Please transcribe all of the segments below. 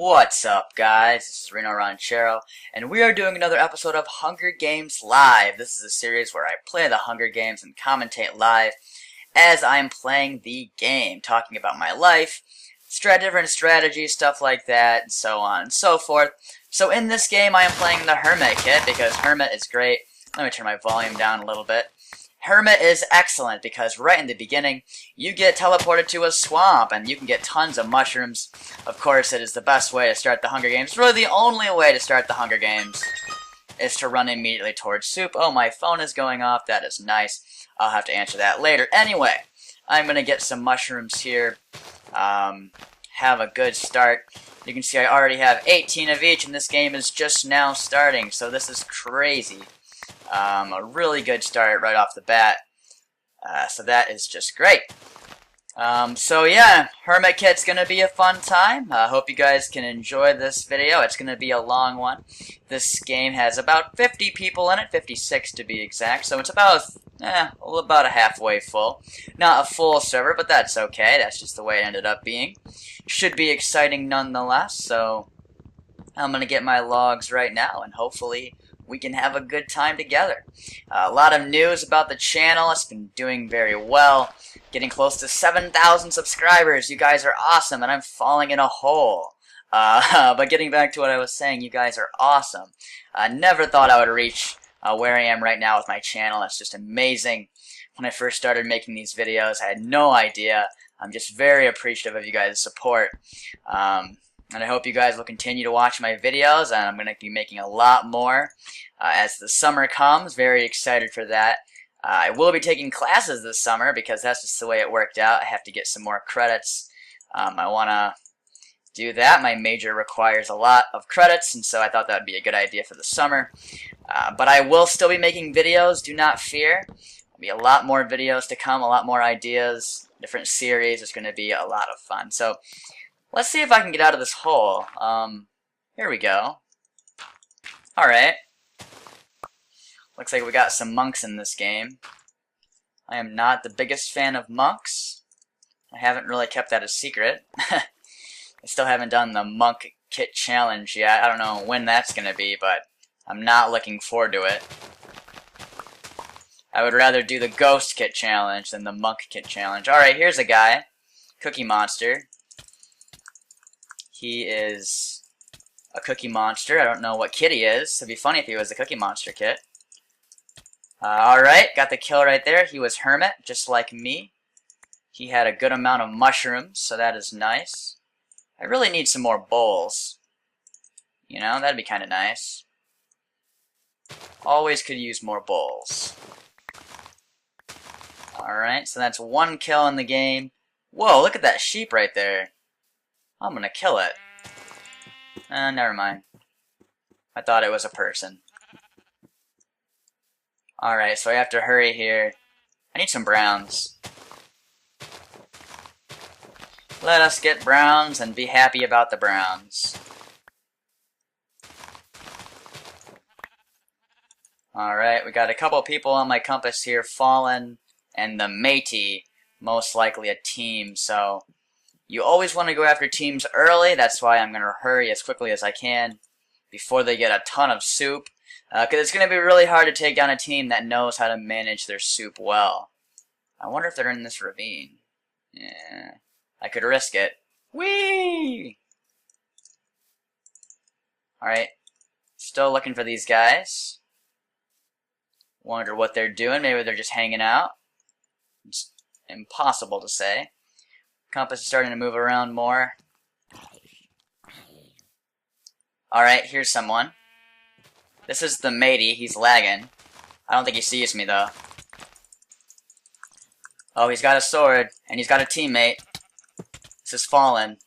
What's up, guys? This is rinoranchero, and we are doing another episode of Hunger Games Live. This is a series where I play the Hunger Games and commentate live as I'm playing the game, talking about my life, different strategies, stuff like that, and so on and so forth. So in this game, I am playing the Hermit kit because Hermit is great. Let me turn my volume down a little bit. Hermit is excellent because right in the beginning, you get teleported to a swamp and you can get tons of mushrooms. Of course, it is the best way to start the Hunger Games. Really, the only way to start the Hunger Games is to run immediately towards soup. Oh, my phone is going off. That is nice. I'll have to answer that later. Anyway, I'm going to get some mushrooms here. Have a good start. You can see I already have 18 of each, and this game is just now starting, so this is crazy. A really good start right off the bat. So that is just great. So yeah, Hermit Kit's gonna be a fun time. I hope you guys can enjoy this video. It's gonna be a long one. This game has about 50 people in it, 56 to be exact. So it's about a halfway full. Not a full server, but that's okay. That's just the way it ended up being. Should be exciting nonetheless. So I'm gonna get my logs right now, and hopefully we can have a good time together. A lot of news about the channel. It's been doing very well. Getting close to 7,000 subscribers. You guys are awesome, and I'm falling in a hole. But getting back to what I was saying, you guys are awesome. I never thought I would reach where I am right now with my channel. That's just amazing. When I first started making these videos, I had no idea. I'm just very appreciative of you guys' support. And I hope you guys will continue to watch my videos, and I'm going to be making a lot more as the summer comes. Very excited for that. I will be taking classes this summer because that's just the way it worked out. I have to get some more credits. I want to do that. My major requires a lot of credits, and so I thought that would be a good idea for the summer. But I will still be making videos, do not fear. There'll be a lot more videos to come, a lot more ideas, different series. It's going to be a lot of fun. So let's see if I can get out of this hole. Here we go. Alright. Looks like we got some monks in this game. I am not the biggest fan of monks. I haven't really kept that a secret. I still haven't done the monk kit challenge yet. I don't know when that's going to be, but I'm not looking forward to it. I would rather do the ghost kit challenge than the monk kit challenge. Alright, here's a guy. Cookie Monster. He is a Cookie Monster. I don't know what kit he is. It'd be funny if he was a Cookie Monster kit. Alright, got the kill right there. He was Hermit, just like me. He had a good amount of mushrooms, so that is nice. I really need some more bowls. You know, that'd be kind of nice. Always could use more bowls. Alright, so that's one kill in the game. Whoa, look at that sheep right there. I'm gonna kill it. Never mind. I thought it was a person. Alright, so I have to hurry here. I need some browns. Let us get browns and be happy about the browns. Alright, we got a couple people on my compass here, Fallen and the Matey. Most likely a team, so you always want to go after teams early. That's why I'm going to hurry as quickly as I can before they get a ton of soup. Because it's going to be really hard to take down a team that knows how to manage their soup well. I wonder if they're in this ravine. Yeah, I could risk it. Whee! Alright, still looking for these guys. Wonder what they're doing. Maybe they're just hanging out. It's impossible to say. Compass is starting to move around more. Alright, here's someone. This is the matey. He's lagging. I don't think he sees me, though. Oh, he's got a sword, and he's got a teammate. This is Fallen.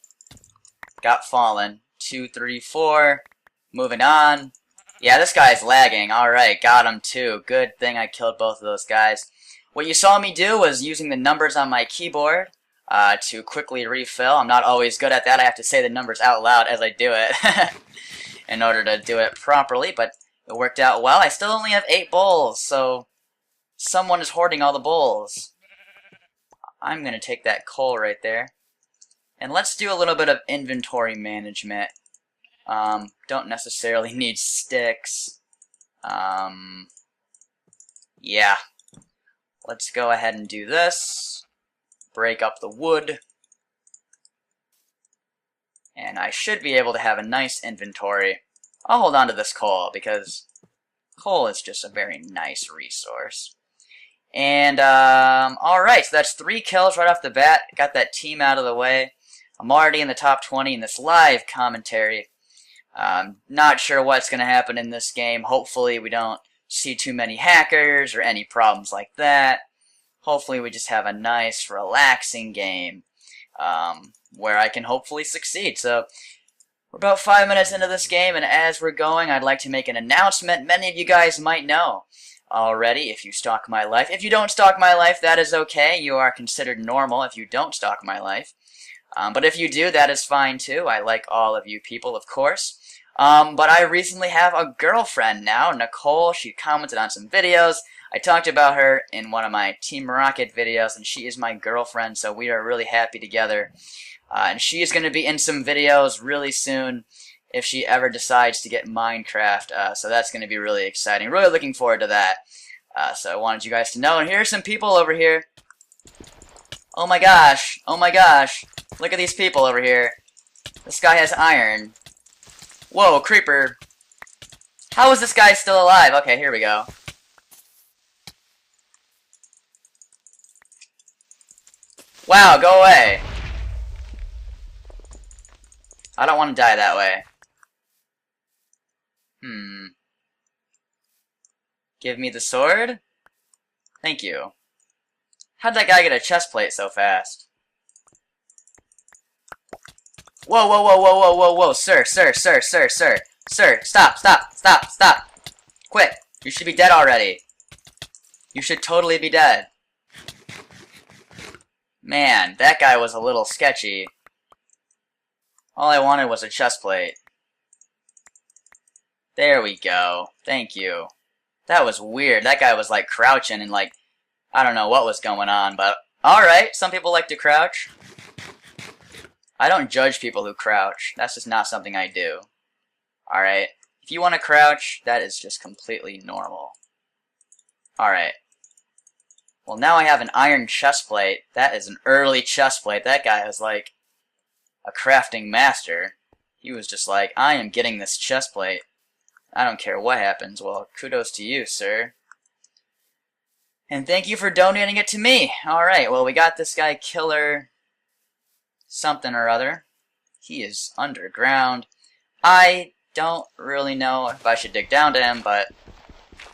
Got Fallen. 2, 3, 4. Moving on. Yeah, this guy's lagging. Alright, got him, too. Good thing I killed both of those guys. What you saw me do was using the numbers on my keyboard to quickly refill. I'm not always good at that. I have to say the numbers out loud as I do it in order to do it properly, but it worked out well. I still only have 8 bowls, so someone is hoarding all the bowls. I'm going to take that coal right there. And let's do a little bit of inventory management. Don't necessarily need sticks. Yeah. Let's go ahead and do this. Break up the wood. And I should be able to have a nice inventory. I'll hold on to this coal, because coal is just a very nice resource. And, alright, so that's 3 kills right off the bat. Got that team out of the way. I'm already in the top 20 in this live commentary. Not sure what's going to happen in this game. Hopefully we don't see too many hackers or any problems like that. Hopefully we just have a nice, relaxing game where I can hopefully succeed. So we're about 5 minutes into this game, and as we're going, I'd like to make an announcement. Many of you guys might know already if you stalk my life. If you don't stalk my life, that is okay. You are considered normal if you don't stalk my life. But if you do, that is fine too. I like all of you people, of course. But I recently have a girlfriend now, Nicole. She commented on some videos. I talked about her in one of my Team Rocket videos, and she is my girlfriend, so we are really happy together. And she is going to be in some videos really soon if she ever decides to get Minecraft. So that's going to be really exciting. Really looking forward to that. So I wanted you guys to know. And here are some people over here. Oh my gosh. Oh my gosh. Look at these people over here. This guy has iron. Whoa, creeper. How is this guy still alive? Okay, here we go. Wow, go away. I don't want to die that way. Give me the sword? Thank you. How'd that guy get a chest plate so fast? Whoa, whoa, whoa, whoa, whoa, whoa, whoa, sir, stop, quit, you should be dead already. You should totally be dead. Man, that guy was a little sketchy. All I wanted was a chest plate. There we go, thank you. That was weird, that guy was like crouching and like, I don't know what was going on, but alright, some people like to crouch. I don't judge people who crouch. That's just not something I do. Alright? If you want to crouch, that is just completely normal. Alright. Well, now I have an iron chest plate. That is an early chest plate. That guy was like a crafting master. He was just like, I am getting this chest plate. I don't care what happens. Well, kudos to you, sir. And thank you for donating it to me. Alright, well, we got this guy, Killer something or other. He is underground. I don't really know if I should dig down to him, but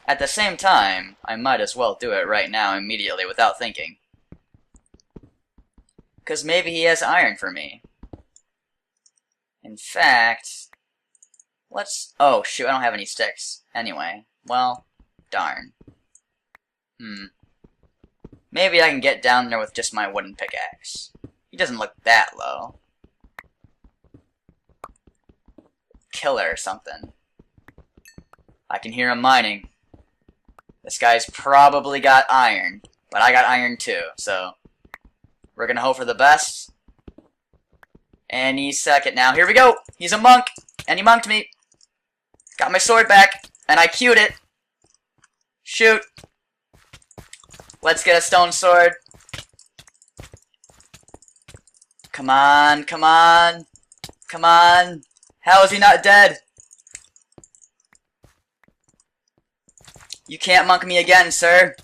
at the same time, I might as well do it right now immediately without thinking. Because maybe he has iron for me. In fact, let's... Oh, shoot, I don't have any sticks. Anyway, well, darn. Maybe I can get down there with just my wooden pickaxe. He doesn't look that low. Killer or something. I can hear him mining. This guy's probably got iron, but I got iron too, so we're gonna hope for the best. Any second now. Here we go! He's a monk! And he monked me! Got my sword back, and I queued it! Shoot! Let's get a stone sword. Come on, come on, come on. How is he not dead? You can't monk me again, sir.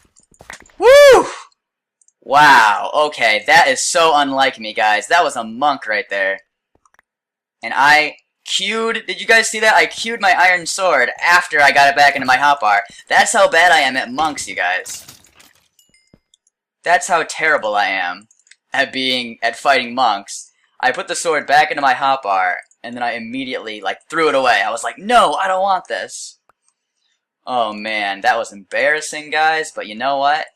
Woo! Wow, okay, that is so unlike me, guys. That was a monk right there. And I queued, did you guys see that? I queued my iron sword after I got it back into my hotbar. That's how bad I am at monks, you guys. That's how terrible I am at fighting monks. I put the sword back into my hotbar, and then I immediately, like, threw it away. I was like, no, I don't want this. Oh, man, that was embarrassing, guys, but you know what?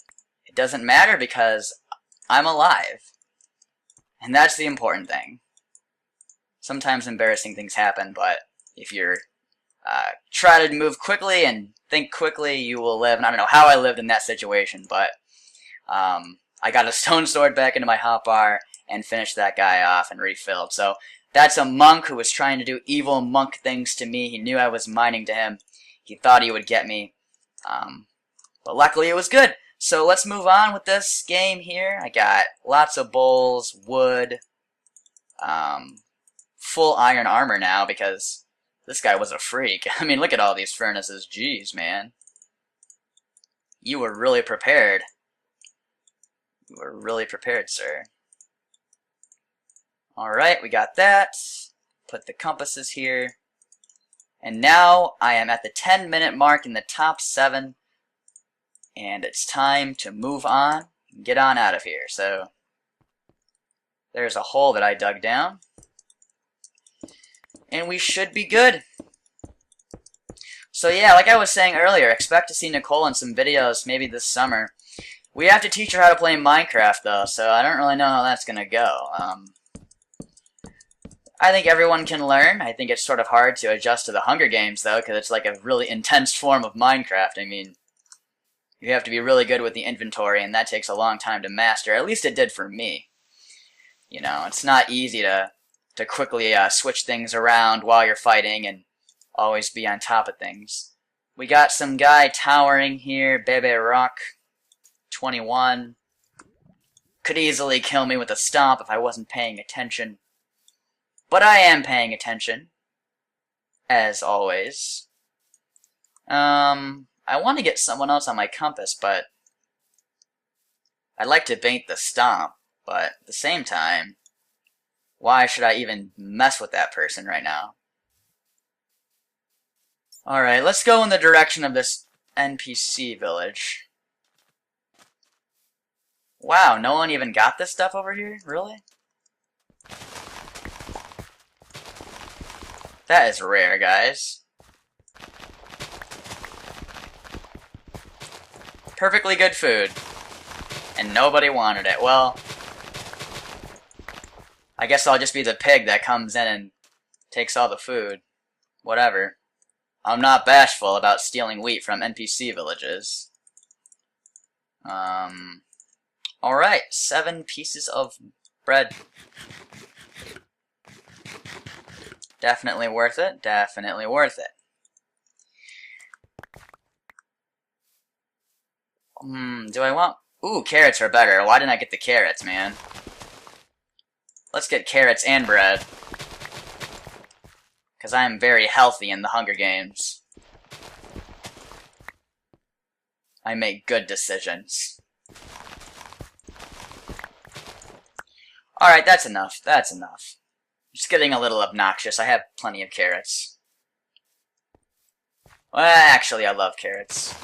It doesn't matter because I'm alive. And that's the important thing. Sometimes embarrassing things happen, but if you're try to move quickly and think quickly, you will live. And I don't know how I lived in that situation, but I got a stone sword back into my hotbar and finished that guy off and refilled. So That's a monk who was trying to do evil monk things to me. He knew I was mining to him. He thought he would get me. But luckily it was good. So let's move on with this game here. I got lots of bowls, wood, full iron armor now because this guy was a freak. I mean, look at all these furnaces. Jeez, man. You were really prepared. You were really prepared, sir. Alright, we got that. Put the compasses here. And now I am at the 10-minute mark in the top 7. And it's time to move on and get on out of here. So, there's a hole that I dug down. And we should be good. So yeah, like I was saying earlier, expect to see Nicole in some videos maybe this summer. We have to teach her how to play Minecraft though, so I don't really know how that's gonna go. I think everyone can learn. I think it's sort of hard to adjust to the Hunger Games though, because it's like a really intense form of Minecraft. I mean, you have to be really good with the inventory, and that takes a long time to master. At least it did for me. You know, it's not easy to quickly switch things around while you're fighting and always be on top of things. We got some guy towering here, Bebe Rock, 21. Could easily kill me with a stomp if I wasn't paying attention. But I am paying attention, as always. I want to get someone else on my compass, but I'd like to bait the stomp, but at the same time, why should I even mess with that person right now? Alright, let's go in the direction of this NPC village. Wow, no one even got this stuff over here? Really? That is rare, guys. Perfectly good food. And nobody wanted it. Well, I guess I'll just be the pig that comes in and takes all the food. Whatever. I'm not bashful about stealing wheat from NPC villages. Alright, 7 pieces of bread. Definitely worth it. Definitely worth it. Do I want... Ooh, carrots are better. Why didn't I get the carrots, man? Let's get carrots and bread. Because I am very healthy in the Hunger Games. I make good decisions. Alright, that's enough. That's enough. Just getting a little obnoxious. I have plenty of carrots. Well, actually, I love carrots.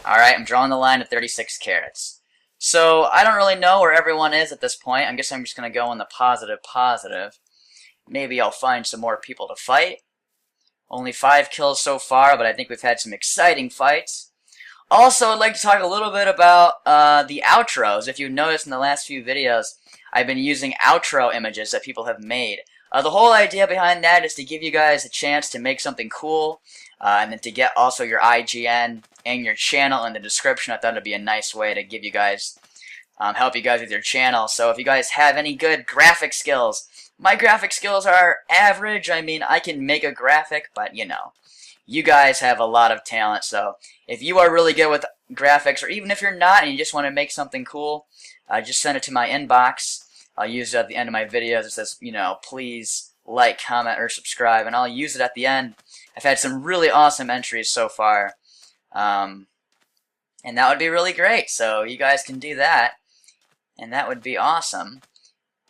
Alright, I'm drawing the line at 36 carrots. So, I don't really know where everyone is at this point. I guess I'm just going to go in the positive. Maybe I'll find some more people to fight. Only 5 kills so far, but I think we've had some exciting fights. Also, I'd like to talk a little bit about the outros. If you've noticed in the last few videos, I've been using outro images that people have made. The whole idea behind that is to give you guys a chance to make something cool, and then to get also your IGN and your channel in the description. I thought it'd be a nice way to give you guys, help you guys with your channel. So if you guys have any good graphic skills, my graphic skills are average. I mean, I can make a graphic, but you know, you guys have a lot of talent. So if you are really good with graphics, or even if you're not and you just want to make something cool, just send it to my inbox. I'll use it at the end of my videos. It says, you know, please like, comment, or subscribe, and I'll use it at the end. I've had some really awesome entries so far, and that would be really great. So you guys can do that, and that would be awesome.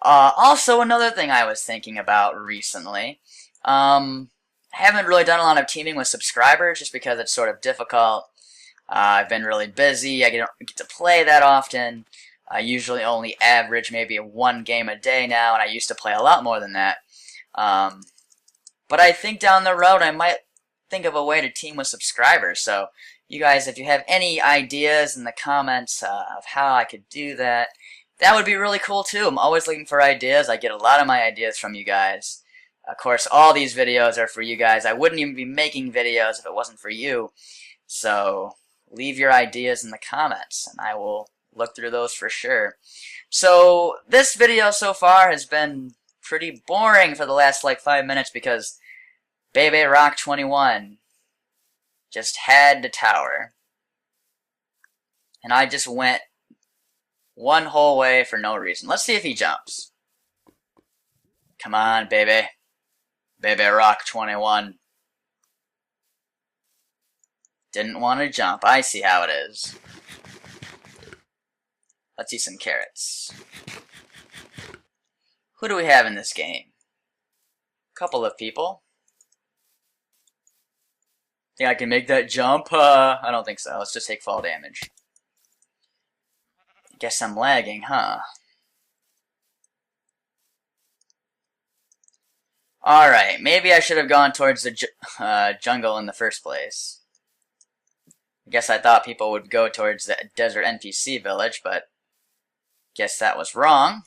Also, another thing I was thinking about recently, I haven't really done a lot of teaming with subscribers just because it's sort of difficult. I've been really busy. I don't get to play that often. I usually only average maybe 1 game a day now, and I used to play a lot more than that. But I think down the road I might think of a way to team with subscribers. So you guys, if you have any ideas in the comments of how I could do that, that would be really cool too. I'm always looking for ideas. I get a lot of my ideas from you guys. Of course, all these videos are for you guys. I wouldn't even be making videos if it wasn't for you. So leave your ideas in the comments, and I will look through those for sure. So this video so far has been pretty boring for the last like 5 minutes because Bebe Rock 21 just had the tower. And I just went one whole way for no reason. Let's see if he jumps. Come on, baby. Bebe Rock 21. Didn't want to jump. I see how it is. Let's eat some carrots. Who do we have in this game? Couple of people. Think I can make that jump? I don't think so. Let's just take fall damage. Guess I'm lagging, huh? Alright, maybe I should have gone towards the jungle in the first place. I guess I thought people would go towards the desert NPC village, but guess that was wrong.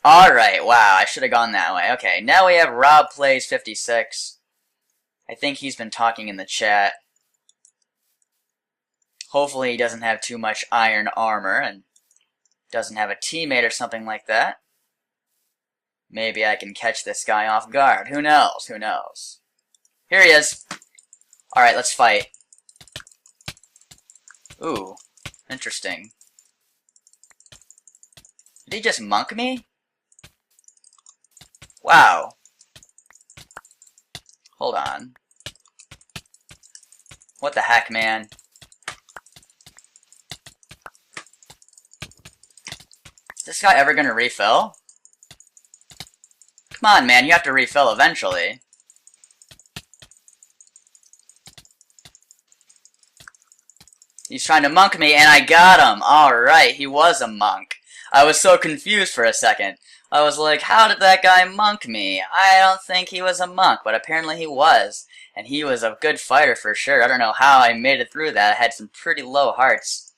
Alright, wow, I should have gone that way. Okay, now we have Rob Plays 56. I think he's been talking in the chat. Hopefully he doesn't have too much iron armor and doesn't have a teammate or something like that. Maybe I can catch this guy off guard. Who knows? Who knows? Here he is. Alright, let's fight. Ooh, interesting. Did he just monk me? Wow. Hold on. What the heck, man? Is this guy ever gonna refill? Come on, man, you have to refill eventually. He's trying to monk me, and I got him! Alright, he was a monk. I was so confused for a second. I was like, how did that guy monk me? I don't think he was a monk, but apparently he was. And he was a good fighter for sure. I don't know how I made it through that. I had some pretty low hearts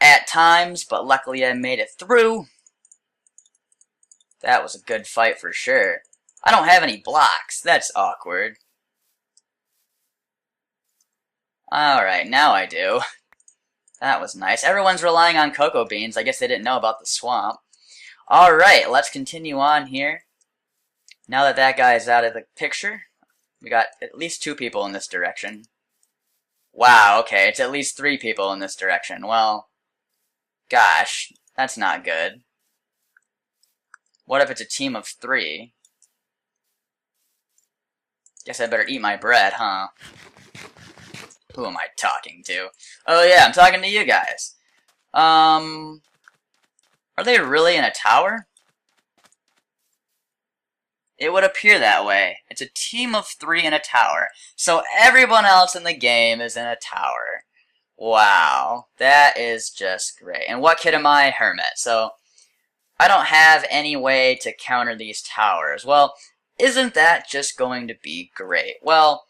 at times, but luckily I made it through. That was a good fight for sure. I don't have any blocks. That's awkward. Alright, now I do. That was nice. Everyone's relying on cocoa beans. I guess they didn't know about the swamp. Alright, let's continue on here. Now that that guy is out of the picture, we got at least 2 people in this direction. Wow, okay, it's at least 3 people in this direction. Well, gosh, that's not good. What if it's a team of 3? Guess I better eat my bread, huh? Who am I talking to? Oh yeah, I'm talking to you guys. Are they really in a tower? It would appear that way. It's a team of 3 in a tower. So everyone else in the game is in a tower. Wow. That is just great. And what kid am I? Hermit. So I don't have any way to counter these towers. Well, isn't that just going to be great? Well,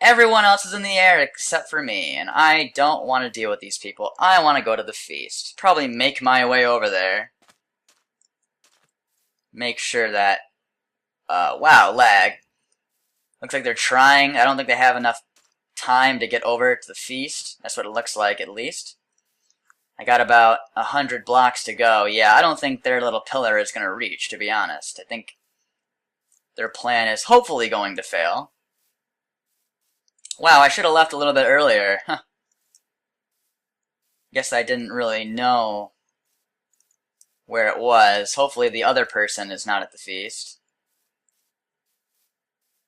everyone else is in the air except for me, and I don't want to deal with these people. I want to go to the feast. Probably make my way over there. Make sure that... wow, lag. Looks like they're trying. I don't think they have enough time to get over to the feast. That's what it looks like, at least. I got about 100 blocks to go. Yeah, I don't think their little pillar is going to reach, to be honest. I think their plan is hopefully going to fail. Wow, I should have left a little bit earlier. Huh. Guess I didn't really know where it was. Hopefully the other person is not at the feast.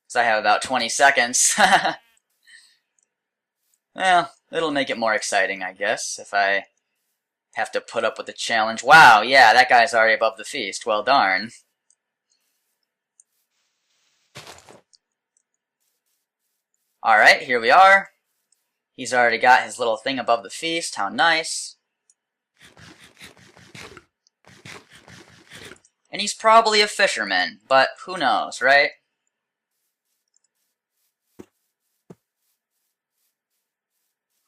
Because I have about 20 seconds. Well, it'll make it more exciting, I guess, if I have to put up with the challenge. Wow, yeah, that guy's already above the feast. Well, darn. Alright, here we are. He's already got his little thing above the feast. How nice. And he's probably a fisherman, but who knows, right?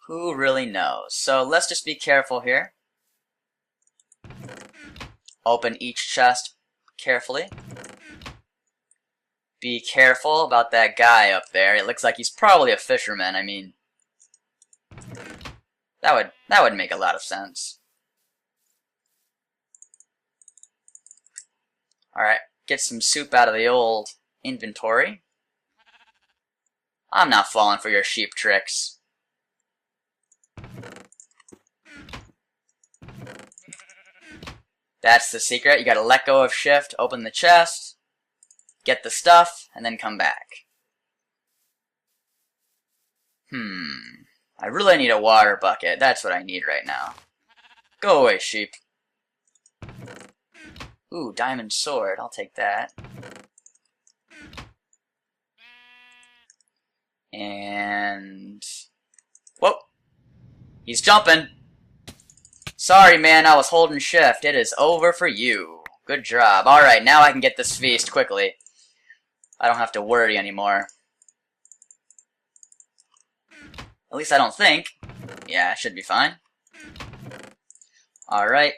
Who really knows? So let's just be careful here. Open each chest carefully. Be careful about that guy up there. It looks like he's probably a fisherman. I mean, that would make a lot of sense. Alright, get some soup out of the old inventory. I'm not falling for your sheep tricks. That's the secret. You gotta let go of shift, open the chest, get the stuff, and then come back. I really need a water bucket. That's what I need right now. Go away, sheep. Ooh, diamond sword. I'll take that. And... whoa! He's jumping! Sorry, man, I was holding shift. It is over for you. Good job. Alright, now I can get this feast quickly. I don't have to worry anymore. At least I don't think. Yeah, it should be fine. Alright.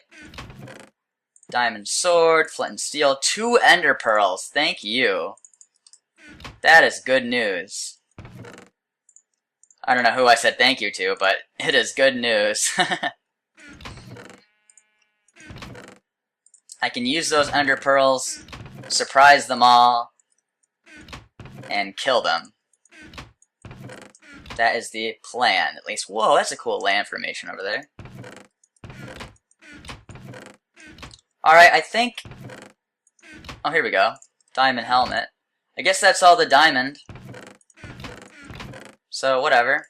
Diamond sword, flint and steel, 2 ender pearls. Thank you. That is good news. I don't know who I said thank you to, but it is good news. I can use those ender pearls, surprise them all, and kill them. That is the plan, at least. Whoa, that's a cool land formation over there. Alright, I think... oh, here we go. Diamond helmet. I guess that's all the diamond. So, whatever.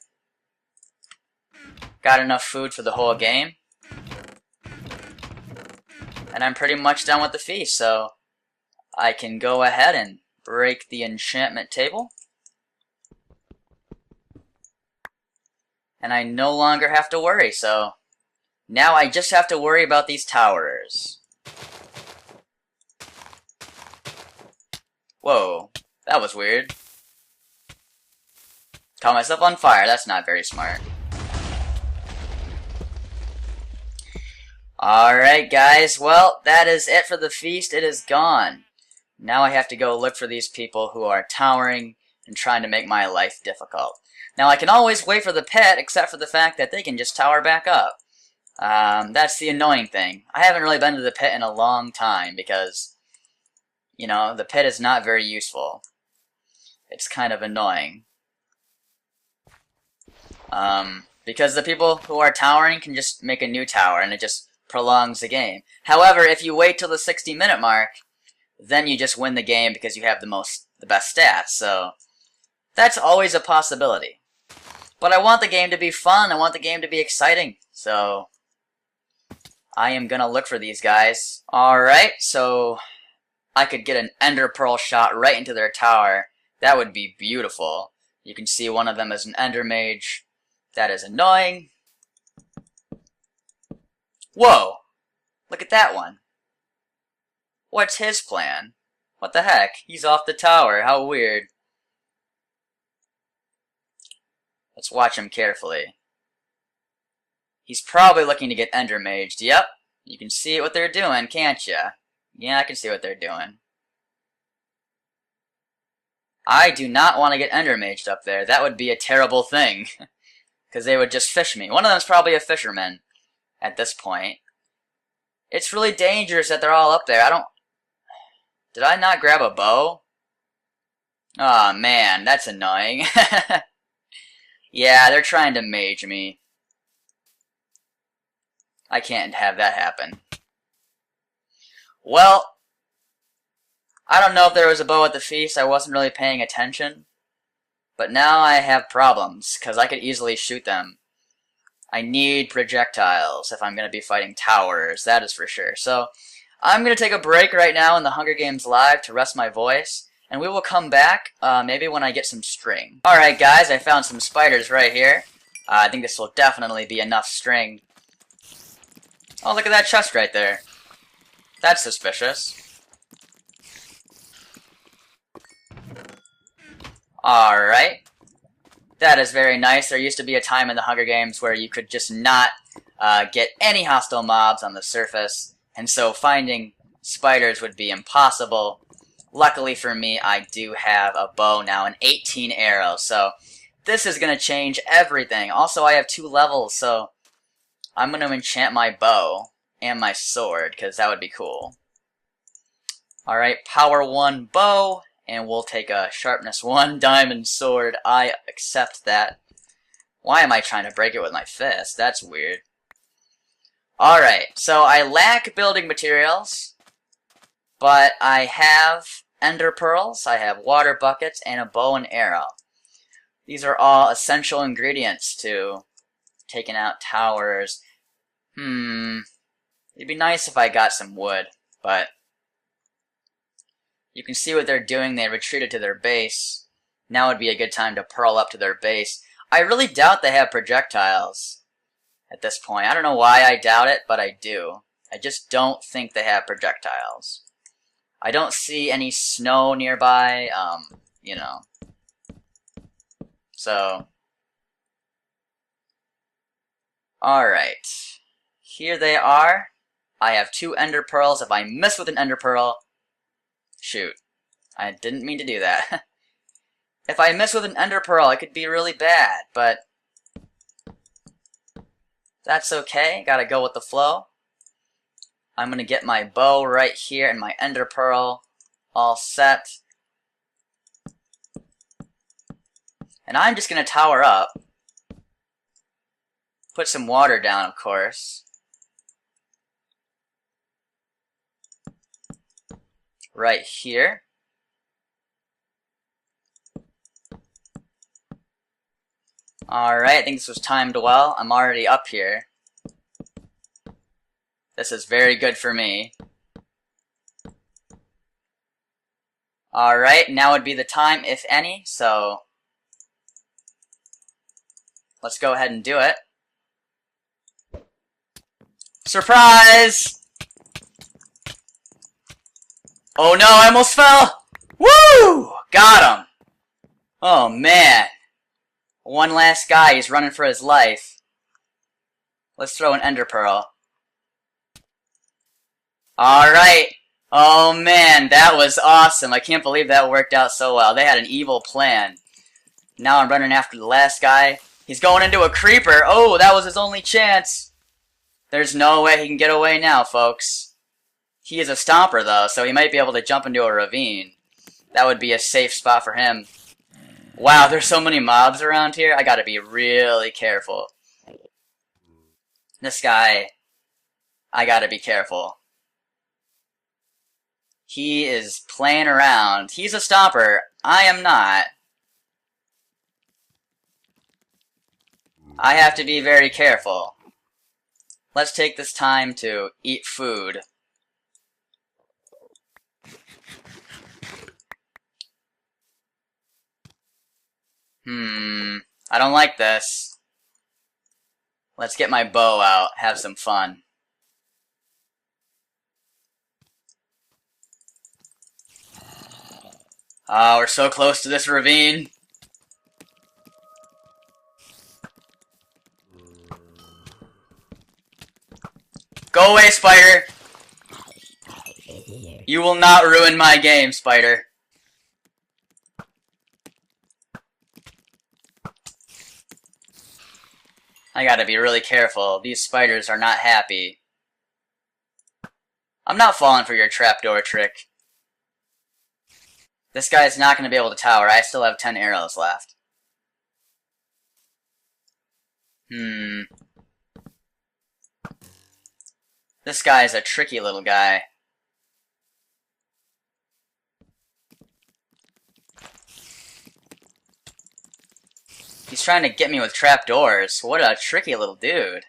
Got enough food for the whole game. And I'm pretty much done with the feast, so I can go ahead and break the enchantment table. And I no longer have to worry, so now I just have to worry about these towers. Whoa, that was weird. Caught myself on fire, that's not very smart. Alright guys, well, that is it for the feast. It is gone. Now I have to go look for these people who are towering and trying to make my life difficult. Now I can always wait for the pit, except for the fact that they can just tower back up. That's the annoying thing. I haven't really been to the pit in a long time because, you know, the pit is not very useful. It's kind of annoying. Because the people who are towering can just make a new tower and it just prolongs the game. However, if you wait till the 60-minute mark, then you just win the game because you have the best stats, so that's always a possibility. But I want the game to be fun, I want the game to be exciting, so I am gonna look for these guys. Alright, so I could get an ender pearl shot right into their tower. That would be beautiful. You can see one of them is an ender mage. That is annoying. Whoa! Look at that one. What's his plan? What the heck? He's off the tower. How weird. Let's watch him carefully. He's probably looking to get ender maged. Yep. You can see what they're doing, can't ya? Yeah, I can see what they're doing. I do not want to get ender maged up there. That would be a terrible thing. Because they would just fish me. One of them's probably a fisherman at this point. It's really dangerous that they're all up there. Did I not grab a bow? Aw, man, that's annoying. Yeah, they're trying to mage me. I can't have that happen. Well, I don't know if there was a bow at the feast. I wasn't really paying attention. But now I have problems, because I could easily shoot them. I need projectiles if I'm going to be fighting towers, that is for sure. So, I'm going to take a break right now in the Hunger Games Live to rest my voice, and we will come back maybe when I get some string. Alright guys, I found some spiders right here. I think this will definitely be enough string. Oh, look at that chest right there. That's suspicious. Alright. That is very nice. There used to be a time in the Hunger Games where you could just not get any hostile mobs on the surface, and so finding spiders would be impossible. Luckily for me, I do have a bow now, and 18 arrows, so this is going to change everything. Also, I have 2 levels, so I'm going to enchant my bow and my sword, because that would be cool. Alright, power 1 bow, and we'll take a sharpness 1 diamond sword. I accept that. Why am I trying to break it with my fist? That's weird. Alright, so I lack building materials, but I have ender pearls, I have water buckets, and a bow and arrow. These are all essential ingredients to taking out towers. It'd be nice if I got some wood, but you can see what they're doing. They retreated to their base. Now would be a good time to pearl up to their base. I really doubt they have projectiles at this point. I don't know why I doubt it, but I do. I just don't think they have projectiles. I don't see any snow nearby, you know. So, alright. Here they are. I have 2 ender pearls. If I miss with an ender pearl, shoot. I didn't mean to do that. If I miss with an ender pearl, it could be really bad, but that's okay. Gotta go with the flow. I'm gonna get my bow right here and my ender pearl all set. And I'm just gonna tower up. Put some water down, of course. Right here. Alright, I think this was timed well. I'm already up here. This is very good for me. Alright, now would be the time, if any, so let's go ahead and do it. Surprise! Oh no, I almost fell! Woo! Got him! Oh man. One last guy, he's running for his life. Let's throw an ender pearl. Alright. Oh man, that was awesome. I can't believe that worked out so well. They had an evil plan. Now I'm running after the last guy. He's going into a creeper. Oh, that was his only chance. There's no way he can get away now, folks. He is a stomper, though, so he might be able to jump into a ravine. That would be a safe spot for him. Wow, there's so many mobs around here. I gotta be really careful. This guy, I gotta be careful. He is playing around. He's a stomper. I am not. I have to be very careful. Let's take this time to eat food. I don't like this. Let's get my bow out, have some fun. Oh, we're so close to this ravine. Go away, spider! You will not ruin my game, spider. I gotta be really careful. These spiders are not happy. I'm not falling for your trapdoor trick. This guy's not gonna be able to tower. I still have 10 arrows left. This guy's a tricky little guy. He's trying to get me with trapdoors. What a tricky little dude.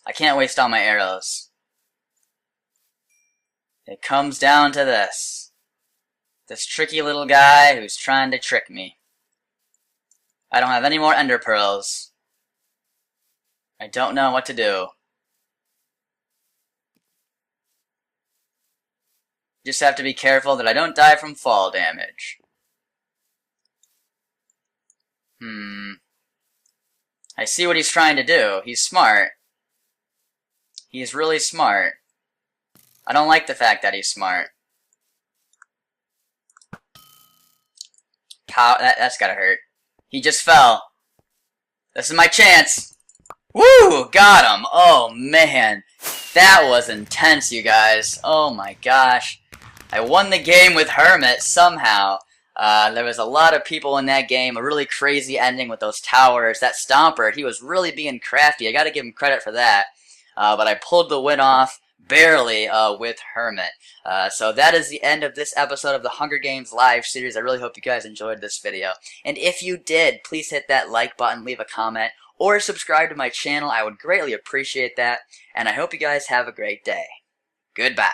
I can't waste all my arrows. It comes down to this. This tricky little guy who's trying to trick me. I don't have any more ender pearls. I don't know what to do. Just have to be careful that I don't die from fall damage. I see what he's trying to do. He's smart. He's really smart. I don't like the fact that he's smart. That's gotta hurt. He just fell. This is my chance. Woo! Got him! Oh, man. That was intense, you guys. Oh my gosh. I won the game with Hermit somehow. There was a lot of people in that game, a really crazy ending with those towers. That Stomper, he was really being crafty. I gotta give him credit for that. But I pulled the win off, barely, with Hermit. So that is the end of this episode of the Hunger Games live series. I really hope you guys enjoyed this video. And if you did, please hit that like button, leave a comment, or subscribe to my channel. I would greatly appreciate that. And I hope you guys have a great day. Goodbye.